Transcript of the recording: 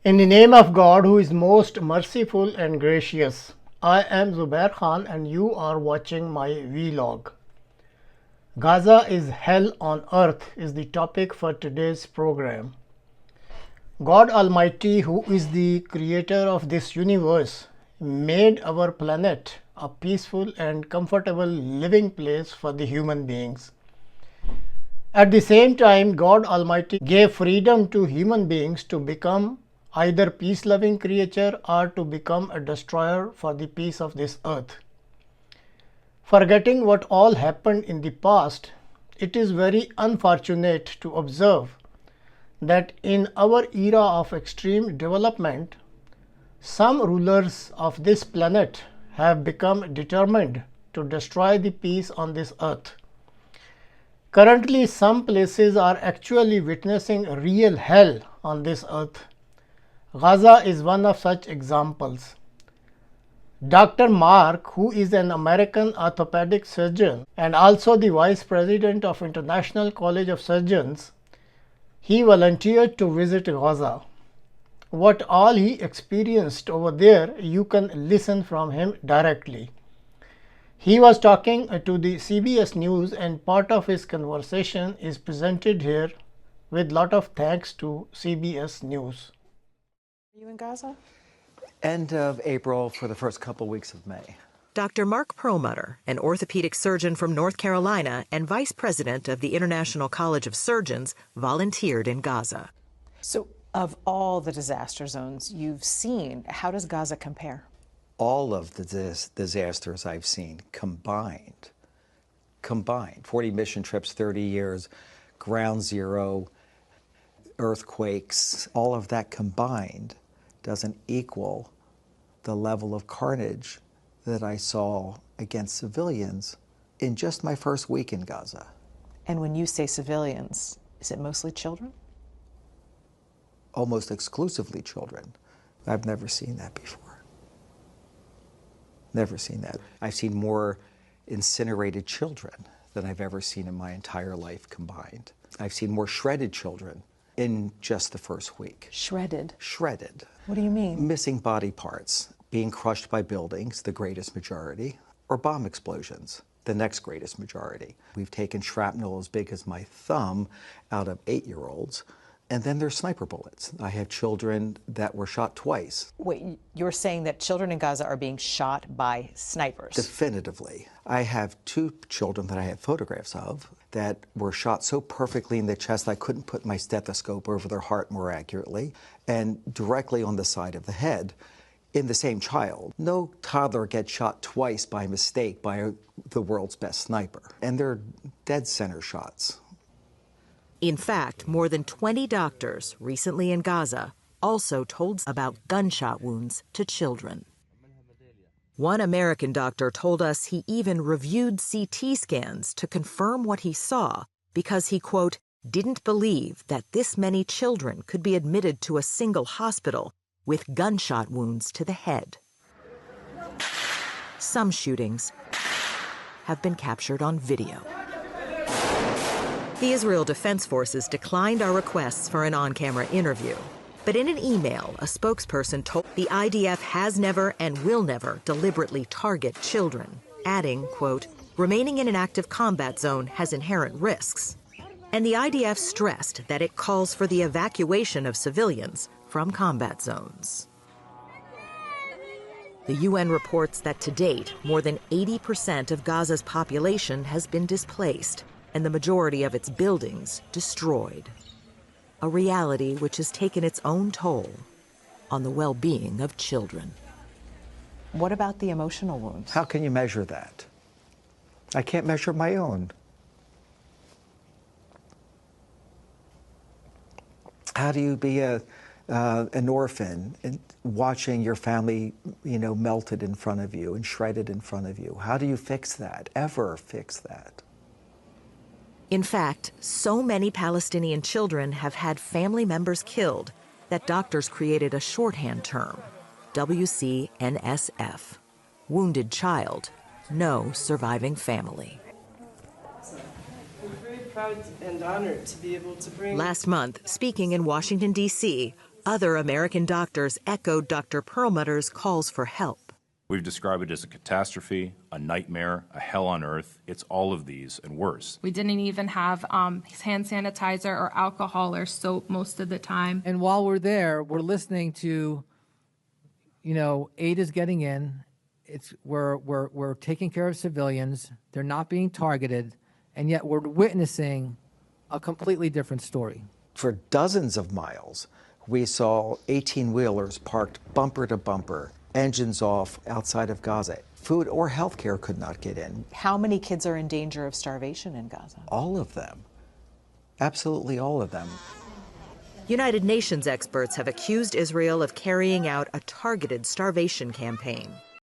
In the name of God, who is most merciful and gracious, I am Zubair Khan and you are watching my vlog. Gaza is hell on earth is the topic for today's program. God Almighty, who is the creator of this universe, made our planet a peaceful and comfortable living place for the human beings. At the same time, God Almighty gave freedom to human beings to become either peace-loving creature or to become a destroyer for the peace of this earth. Forgetting what all happened in the past, it is very unfortunate to observe that in our era of extreme development, some rulers of this planet have become determined to destroy the peace on this earth. Currently, some places are actually witnessing real hell on this earth. Gaza is one of such examples. Dr. Mark, who is an American orthopedic surgeon and also the Vice President of International College of Surgeons, he volunteered to visit Gaza. What all he experienced over there, you can listen from him directly. He was talking to the CBS News and part of his conversation is presented here with lot of thanks to CBS News. Are you in Gaza? End of April for the first couple weeks of May. Dr. Mark Perlmutter, an orthopedic surgeon from North Carolina and vice president of the International College of Surgeons, volunteered in Gaza. So, of all the disaster zones you've seen, how does Gaza compare? All of the disasters I've seen combined, 40 mission trips, 30 years, ground zero, earthquakes, all of that combined doesn't equal the level of carnage that I saw against civilians in just my first week in Gaza. And when you say civilians, is it mostly children? Almost exclusively children. I've never seen that before. Never seen that. I've seen more incinerated children than I've ever seen in my entire life combined. I've seen more shredded children in just the first week. Shredded? Shredded. What do you mean? Missing body parts, being crushed by buildings, the greatest majority, or bomb explosions, the next greatest majority. We've taken shrapnel as big as my thumb out of 8-year-olds, and then there's sniper bullets. I have children that were shot twice. Wait, you're saying that children in Gaza are being shot by snipers? Definitively. I have 2 children that I have photographs of that were shot so perfectly in the chest I couldn't put my stethoscope over their heart more accurately, and directly on the side of the head in the same child. No toddler gets shot twice by mistake by the world's best sniper, and they're dead center shots. In fact, more than 20 doctors recently in Gaza also told about gunshot wounds to children. One American doctor told us he even reviewed CT scans to confirm what he saw because he, quote, didn't believe that this many children could be admitted to a single hospital with gunshot wounds to the head. Some shootings have been captured on video. The Israel Defense Forces declined our requests for an on-camera interview. But in an email, a spokesperson told the IDF has never and will never deliberately target children, adding, quote, remaining in an active combat zone has inherent risks. And the IDF stressed that it calls for the evacuation of civilians from combat zones. The UN reports that to date, more than 80% of Gaza's population has been displaced, and the majority of its buildings destroyed. A reality which has taken its own toll on the well-being of children. What about the emotional wounds? How can you measure that? I can't measure my own. How do you be an orphan and watching your family, melted in front of you and shredded in front of you? How do you fix that? Ever fix that? In fact, so many Palestinian children have had family members killed that doctors created a shorthand term, WCNSF, Wounded Child, No Surviving Family. We're very proud and honored to be able to bring... Last month, speaking in Washington, D.C., Other American doctors echoed Dr. Perlmutter's calls for help. We've described it as a catastrophe, a nightmare, a hell on earth. It's all of these and worse. We didn't even have hand sanitizer or alcohol or soap most of the time. And while we're there, we're listening to, aid is getting in. We're taking care of civilians. They're not being targeted, and yet we're witnessing a completely different story. For dozens of miles, we saw 18-wheelers parked bumper to bumper, engines off outside of Gaza. Food or health care could not get in. How many kids are in danger of starvation in Gaza? All of them. Absolutely all of them. United Nations experts have accused Israel of carrying out a targeted starvation campaign.